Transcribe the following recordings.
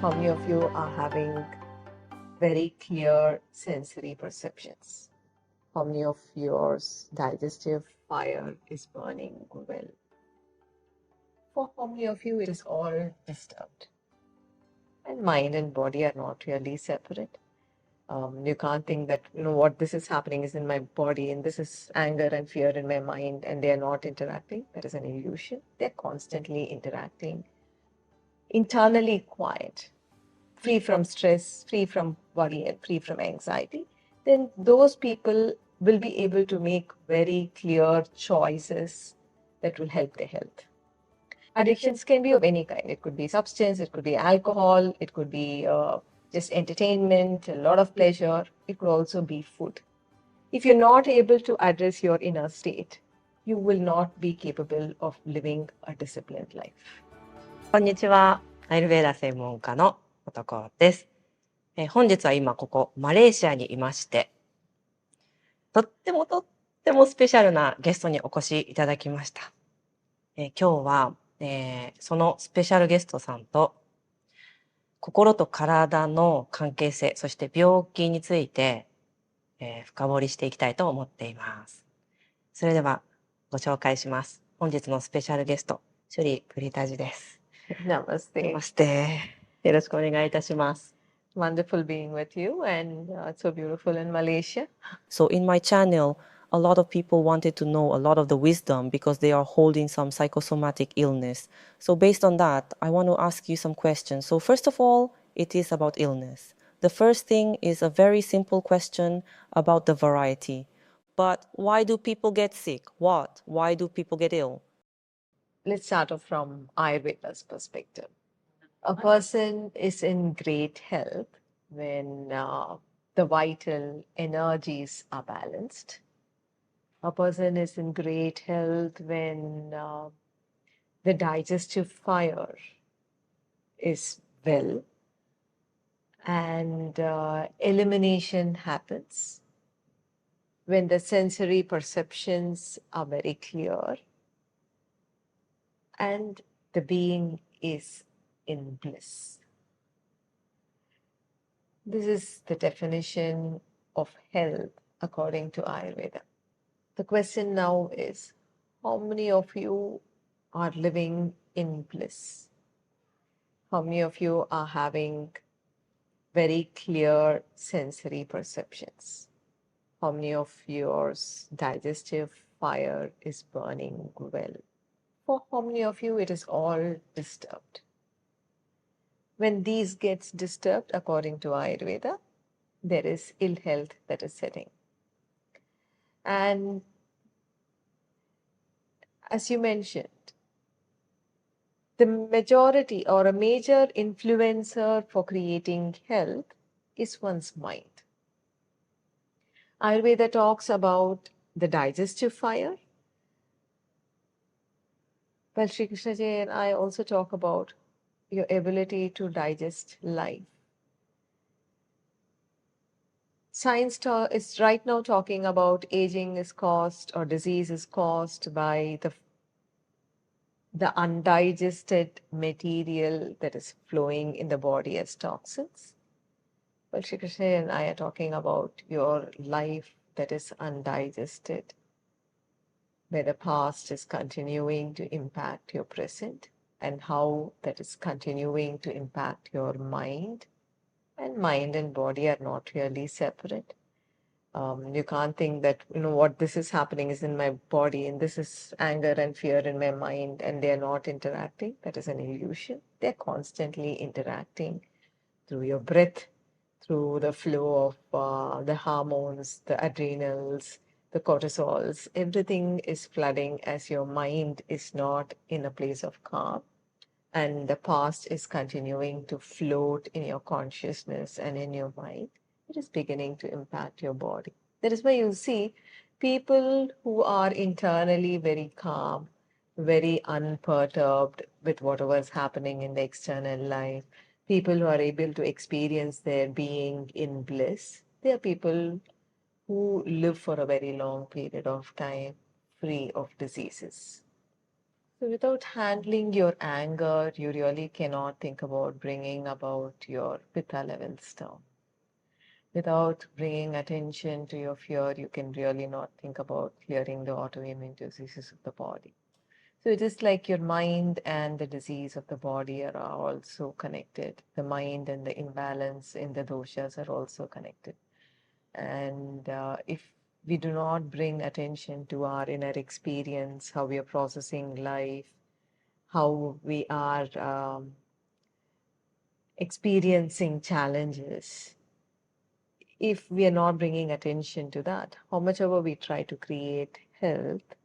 How many of you are having very clear sensory perceptions? How many of yours digestive fire is burning well? For how many of you it is all disturbed? And mind and body are not really separate. You can't think that, what this is happening is in my body and this is anger and fear in my mind and they are not interacting. That is an illusion. They're constantly interacting, internally quiet, free from stress, free from worry, and free from anxiety. Then those people will be able to make very clear choices that will help their health. Addictions can be of any kind. It could be substance, it could be alcohol, it could be just entertainment, a lot of pleasure. It could also be food. If you're not able to address your inner state, you will not be capable of living a disciplined life. こんにちは。アイルベーダ専門家のMotokoです。本日は今ここマレーシアにいまして、とってもスペシャルなゲストにお越しいただきました。今日は、そのスペシャルゲストさんと心と体の関係性、そして病気について、深掘りしていきたいと思っています。それではご紹介します。本日のスペシャルゲスト、シュリー・プリタジです。Namaste. Namaste. よろしくお願いいたします。Wonderful being with you, and it's so beautiful in Malaysia. So in my channel, a lot of people wanted to know a lot of the wisdom because they are holding some psychosomatic illness. So based on that, I want to ask you some questions. So first of all, it is about illness. The first thing is a very simple question about the variety. But why do people get sick? Why do people get ill? Let's start off from Ayurveda's perspective. A person is in great health when the vital energies are balanced. A person is in great health when the digestive fire is well and elimination happens, when the sensory perceptions are very clear and the being is in bliss. This is the definition of health according to Ayurveda. The question now is, how many of you are living in bliss? How many of you are having very clear sensory perceptions? How many of yours digestive fire is burning well? For how many of you it is all disturbed? When these gets disturbed, according to Ayurveda, there is ill health that is setting. And as you mentioned, the majority or a major influencer for creating health is one's mind. Ayurveda talks about the digestive fire. Well, Sri Krishna Ji and I also talk about your ability to digest life. Science is right now talking about aging is caused or disease is caused by the undigested material that is flowing in the body as toxins. Well, Shri Krishna and I are talking about your life that is undigested, where the past is continuing to impact your present and how that is continuing to impact your mind. And mind and body are not really separate. You can't think that, what this is happening is in my body and this is anger and fear in my mind and they're not interacting. That is an illusion. They're constantly interacting through your breath, through the flow of the hormones, the adrenals, the cortisols. Everything is flooding as your mind is not in a place of calm. And the past is continuing to float in your consciousness and in your mind. It is beginning to impact your body. That is why you see people who are internally very calm, very unperturbed with whatever is happening in the external life, people who are able to experience their being in bliss, they are people who live for a very long period of time free of diseases. So without handling your anger, you really cannot think about bringing about your pitta levels down. Without bringing attention to your fear, you can really not think about clearing the autoimmune diseases of the body. So it is like your mind and the disease of the body are also connected. The mind and the imbalance in the doshas are also connected. And if we do not bring attention to our inner experience, how we are processing life, how we are experiencing challenges, if we are not bringing attention to that, how much ever we try to create health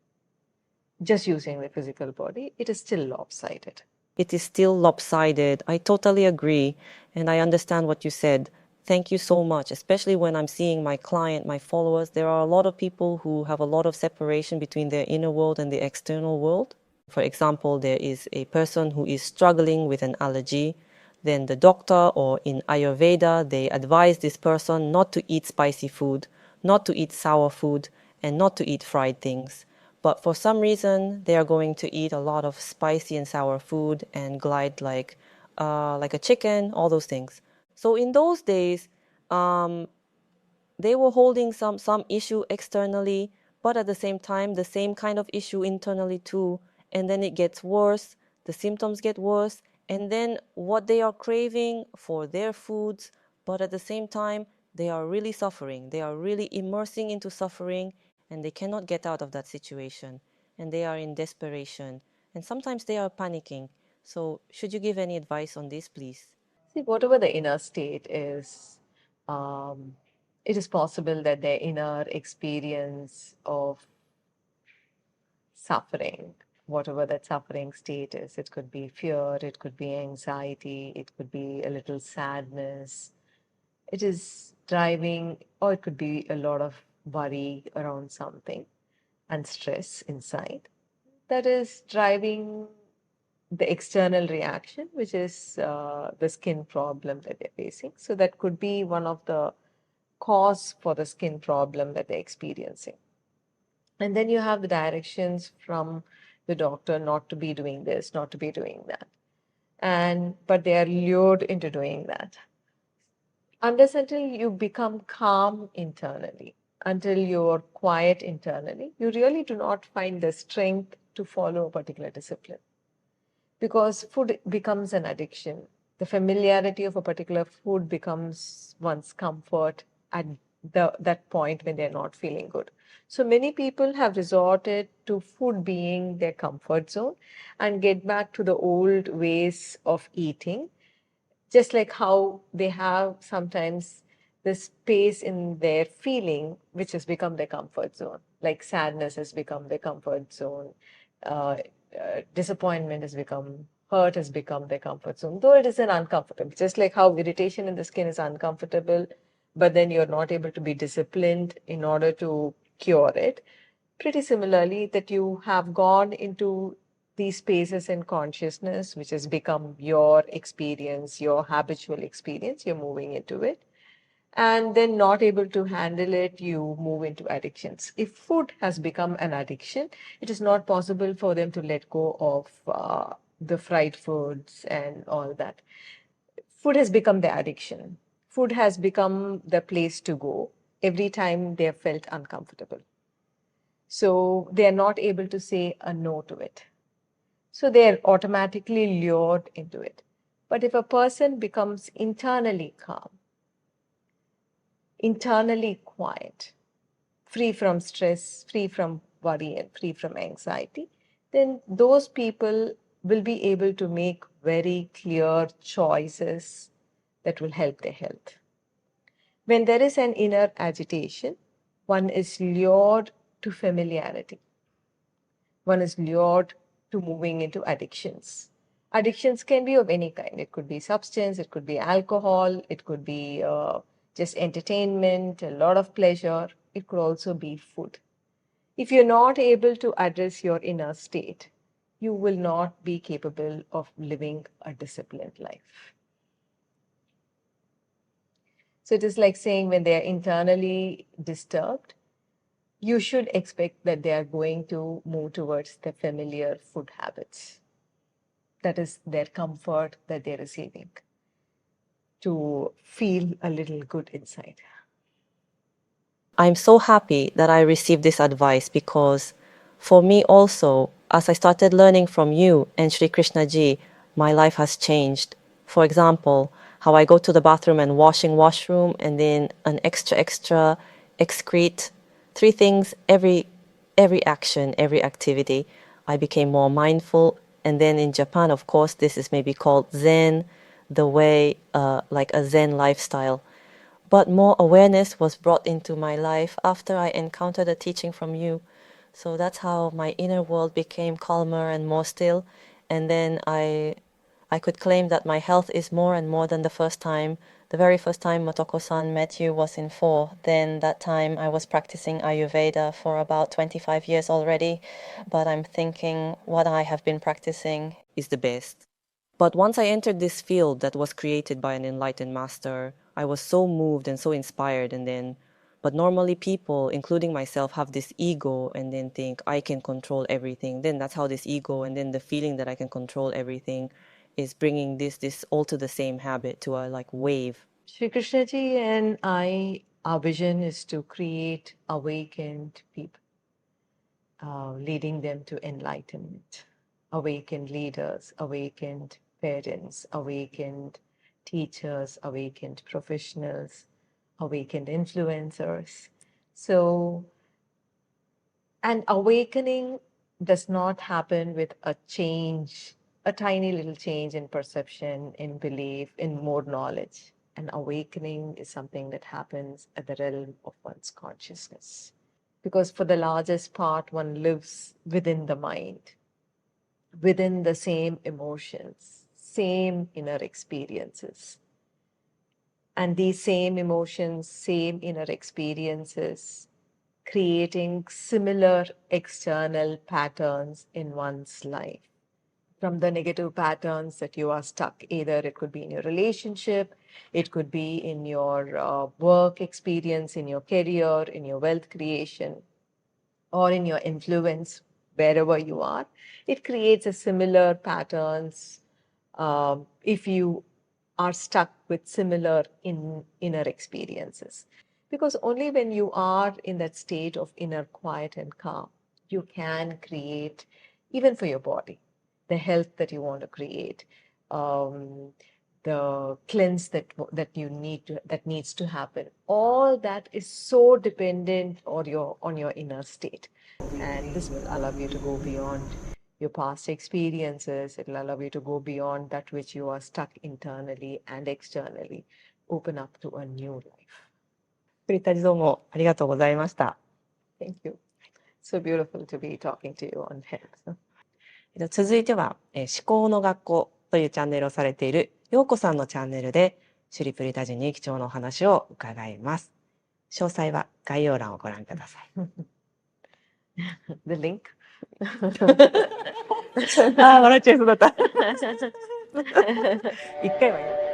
just using the physical body, it is still lopsided. It is still lopsided. I totally agree. And I understand what you said. Thank you so much. Especially when I'm seeing my client, my followers, there are a lot of people who have a lot of separation between their inner world and the external world. For example, there is a person who is struggling with an allergy. Then the doctor, or in Ayurveda, they advise this person not to eat spicy food, not to eat sour food, and not to eat fried things. But for some reason, they are going to eat a lot of spicy and sour food and glide like a chicken, all those things. So in those days, they were holding some issue externally, but at the same time, the same kind of issue internally too. And then it gets worse, the symptoms get worse, and then what they are craving for their foods, but at the same time, they are really suffering. They are really immersing into suffering, and they cannot get out of that situation. And they are in desperation. And sometimes they are panicking. So, should you give any advice on this, please? See, whatever the inner state is, um, it is possible that their inner experience of suffering, whatever that suffering state is, it could be fear, it could be anxiety, it could be a little sadness, it is driving, or it could be a lot of worry around something and stress inside that is driving the external reaction, which is the skin problem that they're facing. So that could be one of the cause for the skin problem that they're experiencing. And then you have the directions from the doctor not to be doing this, not to be doing that. And but they are lured into doing that. Unless until you become calm internally, until you're quiet internally, you really do not find the strength to follow a particular discipline. Because food becomes an addiction. The familiarity of a particular food becomes one's comfort at that point when they're not feeling good. So many people have resorted to food being their comfort zone and get back to the old ways of eating, just like how they have sometimes this space in their feeling which has become their comfort zone, like sadness has become their comfort zone, disappointment has become, hurt has become their comfort zone, though it is an uncomfortable, just like how irritation in the skin is uncomfortable, but then you're not able to be disciplined in order to cure it. Pretty similarly, that you have gone into these spaces in consciousness, which has become your experience, your habitual experience, you're moving into it. And then not able to handle it, you move into addictions. If food has become an addiction, it is not possible for them to let go of the fried foods and all that. Food has become their addiction. Food has become the place to go every time they have felt uncomfortable. So they are not able to say a no to it. So they are automatically lured into it. But if a person becomes internally calm, internally quiet, free from stress, free from worry, and free from anxiety, then those people will be able to make very clear choices that will help their health. When there is an inner agitation, one is lured to familiarity. One is lured to moving into addictions. Addictions can be of any kind. It could be substance, it could be alcohol, it could be just entertainment, a lot of pleasure. It could also be food. If you're not able to address your inner state, you will not be capable of living a disciplined life. So it is like saying when they are internally disturbed, you should expect that they are going to move towards the familiar food habits. That is their comfort that they're receiving to feel a little good inside. I'm so happy that I received this advice because for me also, as I started learning from you and Sri Krishna ji, my life has changed. For example, how I go to the bathroom and washroom and then an extra excrete, three things every action, every activity. I became more mindful. And then in Japan, of course, this is maybe called Zen, the way, like a Zen lifestyle. But more awareness was brought into my life after I encountered a teaching from you. So that's how my inner world became calmer and more still. And then I could claim that my health is more and more than the first time. The very first time Motoko San met you was in 4. Then that time I was practicing Ayurveda for about 25 years already. But I'm thinking what I have been practicing is the best. But once I entered this field that was created by an enlightened master, I was so moved and so inspired. But normally people, including myself, have this ego and then think I can control everything. Then that's how this ego and then the feeling that I can control everything is bringing this all to the same habit, to a like wave. Shri Krishna ji and I, our vision is to create awakened people, leading them to enlightenment. Awakened leaders, awakened parents, awakened teachers, awakened professionals, awakened influencers. So, and awakening does not happen with a change, a tiny little change in perception, in belief, in more knowledge. An awakening is something that happens at the realm of one's consciousness. Because for the largest part, one lives within the mind, within the same emotions, same inner experiences. And these same emotions, same inner experiences, creating similar external patterns in one's life. From the negative patterns that you are stuck, either it could be in your relationship, it could be in your work experience, in your career, in your wealth creation, or in your influence, wherever you are, it creates a similar patterns if you are stuck with similar inner experiences. Because only when you are in that state of inner quiet and calm, you can create, even for your body, the health that you want to create, um, the cleanse that you need to, that needs to happen. All that is so dependent on your inner state, and this will allow you to go beyond your past experiences. It will allow you to go beyond that which you are stuck internally and externally, open up to a new life. プリタジどうもありがとうございました。Thank you. So beautiful to be talking to you on health. 続いては、思考の学校というチャンネルをされている陽子さんのチャンネルでシュリプリタジに貴重なお話を伺います。詳細は概要欄をご覧ください。The link. ああ、笑っちゃいそうだった。一回はやる。